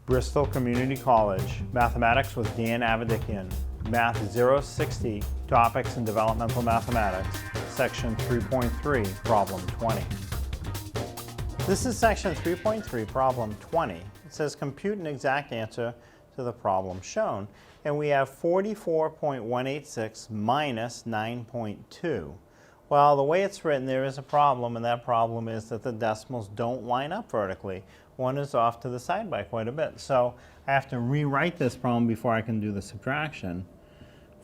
Bristol Community College, Mathematics with Dan Avedikian, Math 060, Topics in Developmental Mathematics, Section 3.3, Problem 20. This is Section 3.3, Problem 20. It says compute an exact answer to the problem shown. And we have 44.186 minus 9.2. Well, the way it's written, there is a problem, and that problem is that the decimals don't line up vertically. One is off to the side by quite a bit. So I have to rewrite this problem before I can do the subtraction.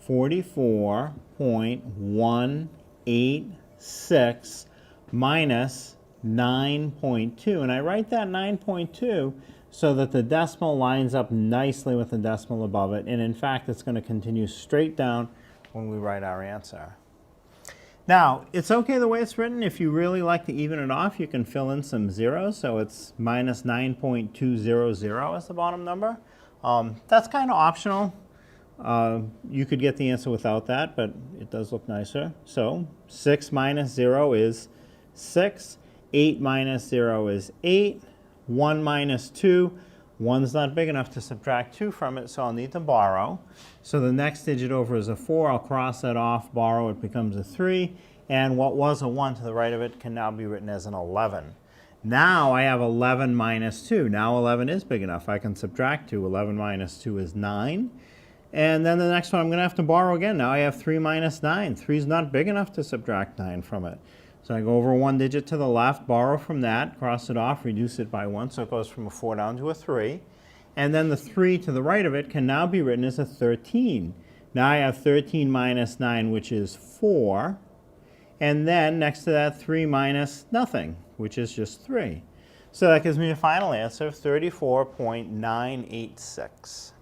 44.186 minus 9.2. And I write that 9.2 so that the decimal lines up nicely with the decimal above it. And in fact, it's going to continue straight down when we write our answer. Now, it's okay the way it's written. If you really like to even it off, you can fill in some zeros. So it's minus 9.200 as the bottom number. That's kind of optional. You could get the answer without that, but it does look nicer. So 6 minus 0 is 6. 8 minus 0 is 8. 1 minus 2. 1's not big enough to subtract 2 from it, so I'll need to borrow. So the next digit over is a 4. I'll cross that off, borrow, it becomes a 3. And what was a 1 to the right of it can now be written as an 11. Now I have 11 minus 2. Now 11 is big enough. I can subtract 2. 11 minus 2 is 9. And then the next one I'm going to have to borrow again. Now I have 3 minus 9. 3 is not big enough to subtract 9 from it. So I go over one digit to the left, borrow from that, cross it off, reduce it by 1, so it goes from a 4 down to a 3. And then the 3 to the right of it can now be written as a 13. Now I have 13 minus 9, which is 4. And then next to that, 3 minus nothing, which is just 3. So that gives me a final answer of 34.986.